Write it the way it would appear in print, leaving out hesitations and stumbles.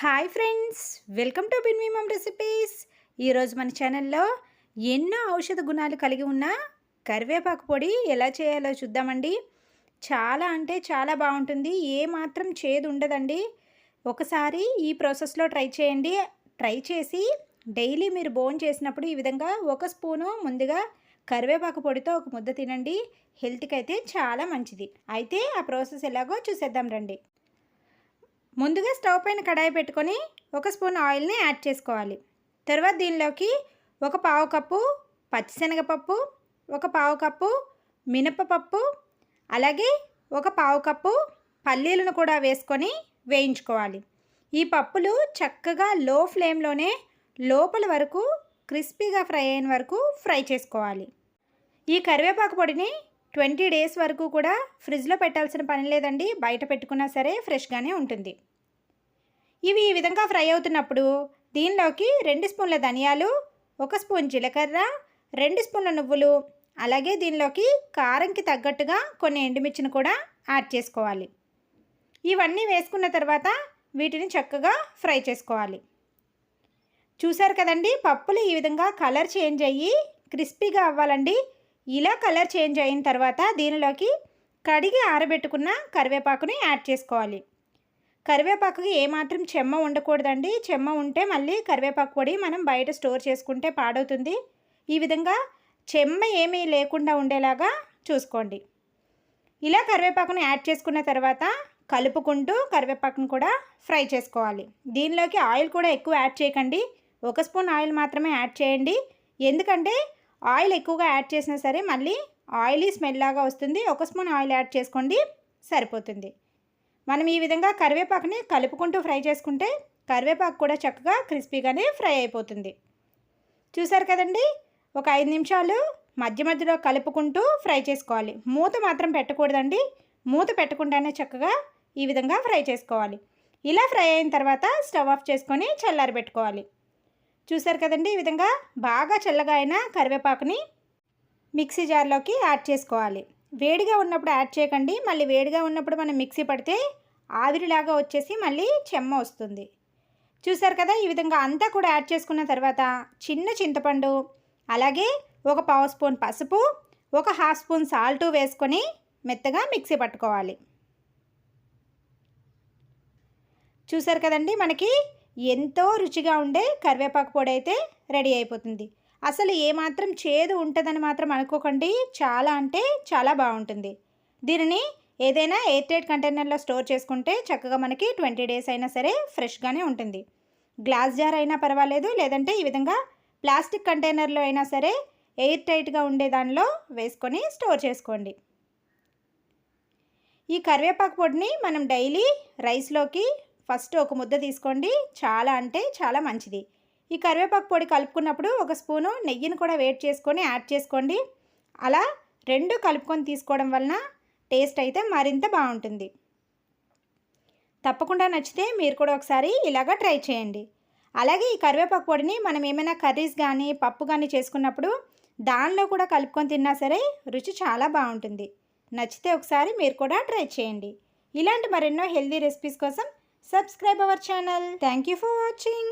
Hi friends, welcome to Binvi mom recipes. ఈరోజు మన ఛానల్లో ఎన్నో ఔషధ గుణాలు కలిగి ఉన్న కరివేపాకు పొడి ఎలా చేయాలో చూద్దామండి. చాలా అంటే చాలా బాగుంటుంది, ఏమాత్రం చేదు ఉండదండి. ఒకసారి ఈ ప్రాసెస్లో ట్రై చేయండి. ట్రై చేసి డైలీ మీరు భోజనం చేసినప్పుడు ఈ విధంగా ఒక స్పూను ముందుగా కరివేపాకు పొడితో ఒక ముద్ద తినండి. హెల్త్కి అయితే చాలా మంచిది. అయితే ఆ ప్రాసెస్ ఎలాగో చూసేద్దాం రండి. ముందుగా స్టవ్ పైన కడాయి పెట్టుకొని ఒక స్పూన్ ఆయిల్ని యాడ్ చేసుకోవాలి. తర్వాత దీనిలోకి ఒక పావు కప్పు పచ్చిశనగపప్పు, ఒక పావు కప్పు మినపపప్పు, అలాగే ఒక పావు కప్పు పల్లీలను కూడా వేసుకొని వేయించుకోవాలి. ఈ పప్పులు చక్కగా లో ఫ్లేమ్లోనే లోపల వరకు క్రిస్పీగా ఫ్రై అయిన వరకు ఫ్రై చేసుకోవాలి. ఈ కరివేపాకు పొడిని 20 డేస్ వరకు కూడా ఫ్రిడ్జ్లో పెట్టాల్సిన పని లేదండి. బయట పెట్టుకున్నా సరే ఫ్రెష్గానే ఉంటుంది. ఇవి ఈ విధంగా ఫ్రై అవుతున్నప్పుడు దీనిలోకి 2 స్పూన్ల ధనియాలు, 1 స్పూన్ జీలకర్ర, 2 స్పూన్ల నువ్వులు, అలాగే దీనిలోకి కారంకి తగ్గట్టుగా కొన్ని ఎండుమిర్చిని కూడా యాడ్ చేసుకోవాలి. ఇవన్నీ వేసుకున్న తర్వాత వీటిని చక్కగా ఫ్రై చేసుకోవాలి. చూసారు కదండి, పప్పులు ఈ విధంగా కలర్ చేంజ్ అయ్యి క్రిస్పీగా అవ్వాలండి. ఇలా కలర్ చేంజ్ అయిన తర్వాత దీనిలోకి కడిగి ఆరబెట్టుకున్న కరివేపాకుని యాడ్ చేసుకోవాలి. కరివేపాకుకి ఏమాత్రం చెమ్మ ఉండకూడదండి. చెమ్మ ఉంటే మళ్ళీ కరివేపాకు పొడి మనం బయట స్టోర్ చేసుకుంటే పాడవుతుంది. ఈ విధంగా చెమ్మ ఏమీ లేకుండా ఉండేలాగా చూసుకోండి. ఇలా కరివేపాకుని యాడ్ చేసుకున్న తర్వాత కలుపుకుంటూ కరివేపాకును కూడా ఫ్రై చేసుకోవాలి. దీనిలోకి ఆయిల్ కూడా ఎక్కువ యాడ్ చేయకండి. 1 స్పూన్ ఆయిల్ మాత్రమే యాడ్ చేయండి. ఎందుకంటే ఆయిల్ ఎక్కువగా యాడ్ చేసినా సరే మళ్ళీ ఆయిలీ స్మెల్ లాగా వస్తుంది. 1 స్పూన్ ఆయిల్ యాడ్ చేసుకోండి, సరిపోతుంది. మనం ఈ విధంగా కరివేపాకుని కలుపుకుంటూ ఫ్రై చేసుకుంటే కరివేపాకు కూడా చక్కగా క్రిస్పీగానే ఫ్రై అయిపోతుంది. చూసారు కదండి, ఒక 5 నిమిషాలు మధ్య మధ్యలో కలుపుకుంటూ ఫ్రై చేసుకోవాలి. మూత మాత్రం పెట్టకూడదండి. మూత పెట్టకుండానే చక్కగా ఈ విధంగా ఫ్రై చేసుకోవాలి. ఇలా ఫ్రై అయిన తర్వాత స్టవ్ ఆఫ్ చేసుకొని చల్లారబెట్టుకోవాలి. చూసారు కదండి, ఈ విధంగా బాగా చల్లగా అయిన కరివేపాకుని మిక్సీ జార్లోకి యాడ్ చేసుకోవాలి. వేడిగా ఉన్నప్పుడు యాడ్ చేయకండి. మళ్ళీ వేడిగా ఉన్నప్పుడు మనం మిక్సీ పడితే ఆవిరిలాగా వచ్చేసి మళ్ళీ చెమ్మ వస్తుంది. చూసారు కదా, ఈ విధంగా అంతా కూడా యాడ్ చేసుకున్న తర్వాత చిన్న చింతపండు, అలాగే ఒక పావు స్పూన్ పసుపు, ఒక హాఫ్ స్పూన్ సాల్ట్ వేసుకొని మెత్తగా మిక్సీ పట్టుకోవాలి. చూసారు కదండి, మనకి ఎంతో రుచిగా ఉండే కరివేపాకు పొడి అయితే రెడీ అయిపోతుంది. అసలు ఏమాత్రం చేదు ఉంటుందని మాత్రం అనుకోకండి. చాలా అంటే చాలా బాగుంటుంది. దీనిని ఏదైనా ఎయిర్ టైట్ కంటైనర్లో స్టోర్ చేసుకుంటే చక్కగా మనకి 20 డేస్ అయినా సరే ఫ్రెష్గానే ఉంటుంది. గ్లాస్ జార్ అయినా పర్వాలేదు, లేదంటే ఈ విధంగా ప్లాస్టిక్ కంటైనర్లో అయినా సరే ఎయిర్ టైట్గా ఉండే దానిలో వేసుకొని స్టోర్ చేసుకోండి. ఈ కరివేపాకు పొడిని మనం డైలీ రైస్లోకి ఫస్ట్ ఒక ముద్ద తీసుకోండి. చాలా అంటే చాలా మంచిది. ఈ కరివేపాకు పొడి కలుపుకున్నప్పుడు 1 స్పూను నెయ్యిని కూడా వేడి చేసుకొని యాడ్ చేసుకోండి. అలా 2 కలుపుకొని తీసుకోవడం వలన టేస్ట్ అయితే మరింత బాగుంటుంది. తప్పకుండా నచ్చితే మీరు కూడా ఒకసారి ఇలాగా ట్రై చేయండి. అలాగే ఈ కరివేపాకు పొడిని మనం ఏమైనా కర్రీస్ కానీ పప్పు కానీ చేసుకున్నప్పుడు దానిలో కూడా కలుపుకొని తిన్నా సరే రుచి చాలా బాగుంటుంది. నచ్చితే ఒకసారి మీరు కూడా ట్రై చేయండి. ఇలాంటి మరెన్నో హెల్తీ రెసిపీస్ కోసం subscribe our channel. Thank you for watching.